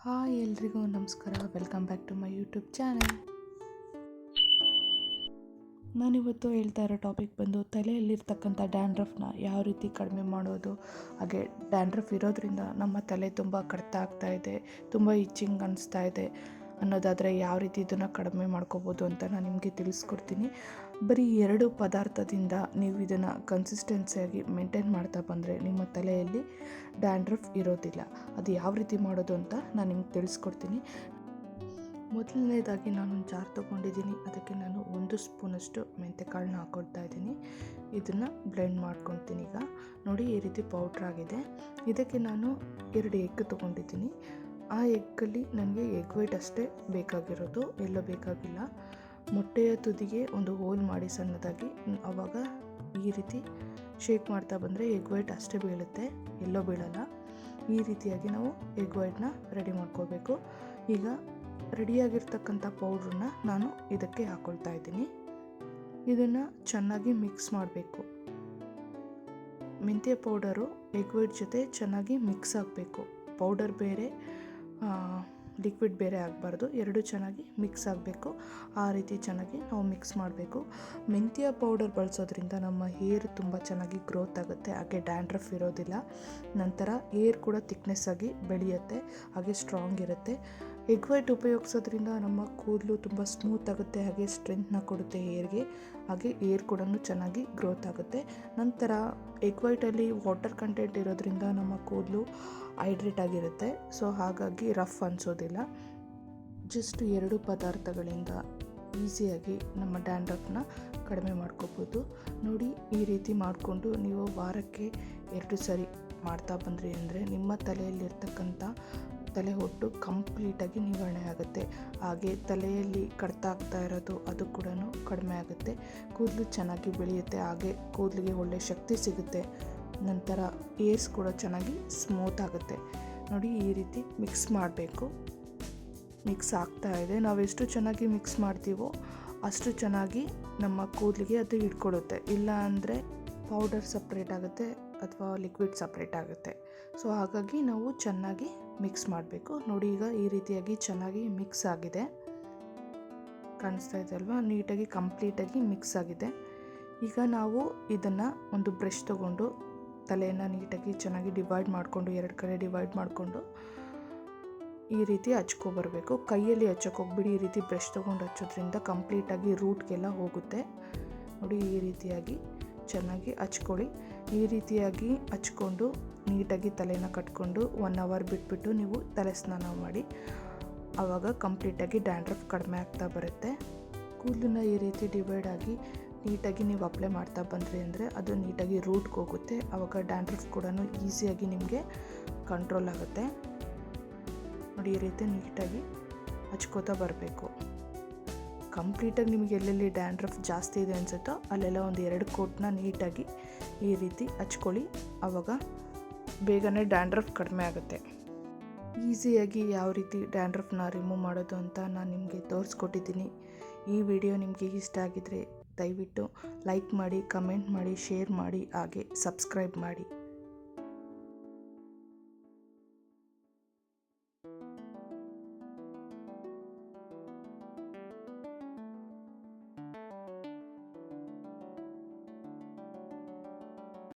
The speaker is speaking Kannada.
ಹಾಯ್ ಎಲ್ರಿಗೂ ನಮಸ್ಕಾರ. Welcome back to my YouTube channel. ನಾನಿವತ್ತು ಹೇಳ್ತಾ ಇರೋ ಟಾಪಿಕ್ ಬಂದು ತಲೆಯಲ್ಲಿರ್ತಕ್ಕಂಥ ಡ್ಯಾಂಡ್ರಫ್ನ ಯಾವ ರೀತಿ ಕಡಿಮೆ ಮಾಡೋದು, ಹಾಗೆ ಡ್ಯಾಂಡ್ರಫ್ ಇರೋದ್ರಿಂದ ನಮ್ಮ ತಲೆ ತುಂಬ ಕಡ್ತಾ ಆಗ್ತಾ ಇದೆ, ತುಂಬ ಇಚ್ಚಿಂಗ್ ಅನಿಸ್ತಾ ಇದೆ ಅನ್ನೋದಾದರೆ ಯಾವ ರೀತಿ ಇದನ್ನು ಕಡಿಮೆ ಮಾಡ್ಕೋಬೋದು ಅಂತ ನಾನು ನಿಮಗೆ ತಿಳಿಸ್ಕೊಡ್ತೀನಿ. ಬರೀ 2 ಪದಾರ್ಥದಿಂದ ನೀವು ಇದನ್ನು ಕನ್ಸಿಸ್ಟೆನ್ಸಿಯಾಗಿ ಮೇಂಟೈನ್ ಮಾಡ್ತಾ ಬಂದರೆ ನಿಮ್ಮ ತಲೆಯಲ್ಲಿ ಡ್ಯಾಂಡ್ರಫ್ ಇರೋದಿಲ್ಲ. ಅದು ಯಾವ ರೀತಿ ಮಾಡೋದು ಅಂತ ನಾನು ನಿಮ್ಗೆ ತಿಳಿಸ್ಕೊಡ್ತೀನಿ. ಮೊದಲನೇದಾಗಿ ನಾನೊಂದು ಜಾರ್ ತೊಗೊಂಡಿದ್ದೀನಿ. ಅದಕ್ಕೆ ನಾನು 1 ಸ್ಪೂನಷ್ಟು ಮೆಂತ್ಯಕಾಳನ್ನ ಹಾಕ್ಕೊಳ್ತಾ ಇದ್ದೀನಿ. ಇದನ್ನು ಬ್ಲೆಂಡ್ ಮಾಡ್ಕೊಳ್ತೀನಿ. ಈಗ ನೋಡಿ, ಈ ರೀತಿ ಪೌಡ್ರ್ ಆಗಿದೆ. ಇದಕ್ಕೆ ನಾನು 2 ಎಗ್ ತೊಗೊಂಡಿದ್ದೀನಿ. ಆ ಎಗ್ಗಲ್ಲಿ ನನಗೆ ಎಗ್ ವೈಟ್ ಅಷ್ಟೇ ಬೇಕಾಗಿರೋದು, ಎಲ್ಲೋ ಬೇಕಾಗಿಲ್ಲ. ಮೊಟ್ಟೆಯ ತುದಿಗೆ ಒಂದು ಹೋಲ್ ಮಾಡಿ ಸಣ್ಣದಾಗಿ, ಆವಾಗ ಈ ರೀತಿ ಶೇಕ್ ಮಾಡ್ತಾ ಬಂದರೆ ಎಗ್ ವೈಟ್ ಅಷ್ಟೇ ಬೀಳುತ್ತೆ, ಎಲ್ಲೋ ಬೀಳಲ್ಲ. ಈ ರೀತಿಯಾಗಿ ನಾವು ಎಗ್ ವೈಟ್ನ ರೆಡಿ ಮಾಡ್ಕೋಬೇಕು. ಈಗ ರೆಡಿಯಾಗಿರ್ತಕ್ಕಂಥ ಪೌಡ್ರನ್ನ ನಾನು ಇದಕ್ಕೆ ಹಾಕ್ಕೊಳ್ತಾ ಇದ್ದೀನಿ. ಇದನ್ನು ಚೆನ್ನಾಗಿ ಮಿಕ್ಸ್ ಮಾಡಬೇಕು. ಮೆಂತ್ಯ ಪೌಡರು ಎಗ್ ವೈಟ್ ಜೊತೆ ಚೆನ್ನಾಗಿ ಮಿಕ್ಸ್ ಆಗಬೇಕು. ಪೌಡರ್ ಬೇರೆ, ಲಿಕ್ವಿಡ್ ಬೇರೆ ಆಗಬಾರ್ದು, ಎರಡು ಚೆನ್ನಾಗಿ ಮಿಕ್ಸ್ ಆಗಬೇಕು. ಆ ರೀತಿ ಚೆನ್ನಾಗಿ ನಾವು ಮಿಕ್ಸ್ ಮಾಡಬೇಕು. ಮೆಂತ್ಯ ಪೌಡರ್ ಬಳಸೋದ್ರಿಂದ ನಮ್ಮ ಹೇರ್ ತುಂಬ ಚೆನ್ನಾಗಿ ಗ್ರೋತ್ ಆಗುತ್ತೆ, ಹಾಗೆ ಡ್ಯಾಂಡ್ರಫ್ ಇರೋದಿಲ್ಲ. ನಂತರ ಹೇರ್ ಕೂಡ ಥಿಕ್ನೆಸ್ ಆಗಿ ಬೆಳೆಯುತ್ತೆ, ಹಾಗೆ ಸ್ಟ್ರಾಂಗ್ ಇರುತ್ತೆ. ಎಗ್ ವೈಟ್ ಉಪಯೋಗಿಸೋದ್ರಿಂದ ನಮ್ಮ ಕೂದಲು ತುಂಬ ಸ್ಮೂತ್ ಆಗುತ್ತೆ, ಹಾಗೆ ಸ್ಟ್ರೆಂತ್ನ ಕೊಡುತ್ತೆ ಹೇರ್ಗೆ, ಹಾಗೆ ಹೇರ್ ಕೂಡ ಚೆನ್ನಾಗಿ ಗ್ರೋತ್ ಆಗುತ್ತೆ. ನಂತರ ಎಗ್ ವೈಟಲ್ಲಿ ವಾಟರ್ ಕಂಟೆಂಟ್ ಇರೋದ್ರಿಂದ ನಮ್ಮ ಕೂದಲು ಹೈಡ್ರೇಟ್ ಆಗಿರುತ್ತೆ, ಸೊ ಹಾಗಾಗಿ ರಫ್ ಅನಿಸೋದಿಲ್ಲ. ಜಸ್ಟ್ 2 ಪದಾರ್ಥಗಳಿಂದ ಈಸಿಯಾಗಿ ನಮ್ಮ ಡ್ಯಾಂಡ್ರಫ್ನ ಕಡಿಮೆ ಮಾಡ್ಕೋಬೋದು. ನೋಡಿ, ಈ ರೀತಿ ಮಾಡಿಕೊಂಡು ನೀವು ವಾರಕ್ಕೆ 2 ಸರಿ ಮಾಡ್ತಾ ಬಂದ್ರಿ ಅಂದರೆ ನಿಮ್ಮ ತಲೆಯಲ್ಲಿರ್ತಕ್ಕಂಥ ತಲೆ ಹೊಟ್ಟು ಕಂಪ್ಲೀಟಾಗಿ ನಿವಾರಣೆ ಆಗುತ್ತೆ. ಹಾಗೆ ತಲೆಯಲ್ಲಿ ಕಡ್ತಾ ಆಗ್ತಾ ಇರೋದು ಅದು ಕೂಡ ಕಡಿಮೆ ಆಗುತ್ತೆ. ಕೂದಲು ಚೆನ್ನಾಗಿ ಬೆಳೆಯುತ್ತೆ, ಹಾಗೆ ಕೂದಲಿಗೆ ಒಳ್ಳೆ ಶಕ್ತಿ ಸಿಗುತ್ತೆ. ನಂತರ ಏರ್ಸ್ ಕೂಡ ಚೆನ್ನಾಗಿ ಸ್ಮೂತ್ ಆಗುತ್ತೆ. ನೋಡಿ, ಈ ರೀತಿ ಮಿಕ್ಸ್ ಮಾಡಬೇಕು. ಮಿಕ್ಸ್ ಆಗ್ತಾ ಇದೆ. ನಾವು ಎಷ್ಟು ಚೆನ್ನಾಗಿ ಮಿಕ್ಸ್ ಮಾಡ್ತೀವೋ ಅಷ್ಟು ಚೆನ್ನಾಗಿ ನಮ್ಮ ಕೂದಲಿಗೆ ಅದು ಹಿಡ್ಕೊಳ್ಳುತ್ತೆ. ಇಲ್ಲ ಅಂದರೆ ಪೌಡರ್ ಸಪ್ರೇಟ್ ಆಗುತ್ತೆ ಅಥವಾ ಲಿಕ್ವಿಡ್ ಸಪ್ರೇಟ್ ಆಗುತ್ತೆ. ಸೊ ಹಾಗಾಗಿ ನಾವು ಚೆನ್ನಾಗಿ ಮಿಕ್ಸ್ ಮಾಡಬೇಕು. ನೋಡಿ, ಈಗ ಈ ರೀತಿಯಾಗಿ ಚೆನ್ನಾಗಿ ಮಿಕ್ಸ್ ಆಗಿದೆ, ಕಾಣಿಸ್ತಾ ಇದೆ ಅಲ್ವಾ? ನೀಟಾಗಿ ಕಂಪ್ಲೀಟಾಗಿ ಮಿಕ್ಸ್ ಆಗಿದೆ. ಈಗ ನಾವು ಇದನ್ನು ಒಂದು ಬ್ರಷ್ ತೊಗೊಂಡು ತಲೆಯನ್ನು ನೀಟಾಗಿ ಚೆನ್ನಾಗಿ ಡಿವೈಡ್ ಮಾಡಿಕೊಂಡು, 2 ಕಡೆ ಡಿವೈಡ್ ಮಾಡಿಕೊಂಡು ಈ ರೀತಿ ಹಚ್ಕೊಬರ್ಬೇಕು. ಕೈಯಲ್ಲಿ ಹಚ್ಚೋಕೆ ಹೋಗ್ಬಿಡಿ. ಈ ರೀತಿ ಬ್ರಷ್ ತೊಗೊಂಡು ಹಚ್ಚೋದ್ರಿಂದ ಕಂಪ್ಲೀಟಾಗಿ ರೂಟ್ಗೆಲ್ಲ ಹೋಗುತ್ತೆ. ನೋಡಿ, ಈ ರೀತಿಯಾಗಿ ಚೆನ್ನಾಗಿ ಹಚ್ಕೊಳ್ಳಿ. ಈ ರೀತಿಯಾಗಿ ಹಚ್ಕೊಂಡು ನೀಟಾಗಿ ತಲೆನ ಕಟ್ಕೊಂಡು 1 ಅವರ್ ಬಿಟ್ಬಿಟ್ಟು ನೀವು ತಲೆ ಸ್ನಾನ ಮಾಡಿ. ಆವಾಗ ಕಂಪ್ಲೀಟಾಗಿ ಡ್ಯಾಂಡ್ರಫ್ ಕಡಿಮೆ ಆಗ್ತಾ ಬರುತ್ತೆ. ಕೂದಲನ್ನ ಈ ರೀತಿ ಡಿವೈಡ್ ಆಗಿ ನೀಟಾಗಿ ನೀವು ಅಪ್ಲೈ ಮಾಡ್ತಾ ಬಂದ್ರಿ ಅಂದರೆ ಅದು ನೀಟಾಗಿ ರೂಟ್ಗೆ ಹೋಗುತ್ತೆ. ಆವಾಗ ಡ್ಯಾಂಡ್ರಫ್ ಕೂಡ ಈಸಿಯಾಗಿ ನಿಮಗೆ ಕಂಟ್ರೋಲ್ ಆಗುತ್ತೆ. ನೋಡಿ, ಈ ರೀತಿ ನೀಟಾಗಿ ಹಚ್ಕೋತಾ ಬರಬೇಕು. ಕಂಪ್ಲೀಟಾಗಿ ನಿಮಗೆ ಎಲ್ಲೆಲ್ಲಿ ಡ್ಯಾಂಡ್ರಫ್ ಜಾಸ್ತಿ ಇದೆ ಅನಿಸುತ್ತೋ ಅಲ್ಲೆಲ್ಲ ಒಂದು 2 ಕೋಟ್ನ ನೀಟಾಗಿ ಈ ರೀತಿ ಹಚ್ಕೊಳ್ಳಿ. ಆವಾಗ ಬೇಗನೆ ಡ್ಯಾಂಡ್ರಫ್ ಕಡಿಮೆ ಆಗುತ್ತೆ. ಈಸಿಯಾಗಿ ಯಾವ ರೀತಿ ಡ್ಯಾಂಡ್ರಫ್ನ ರಿಮೂವ್ ಮಾಡೋದು ಅಂತ ನಾನು ನಿಮಗೆ ತೋರಿಸ್ಕೊಟ್ಟಿದ್ದೀನಿ. ಈ ವಿಡಿಯೋ ನಿಮಗೆ ಇಷ್ಟ ಆಗಿದರೆ ದಯವಿಟ್ಟು ಲೈಕ್ ಮಾಡಿ, ಕಮೆಂಟ್ ಮಾಡಿ, ಶೇರ್ ಮಾಡಿ, ಹಾಗೆ ಸಬ್ಸ್ಕ್ರೈಬ್ ಮಾಡಿ.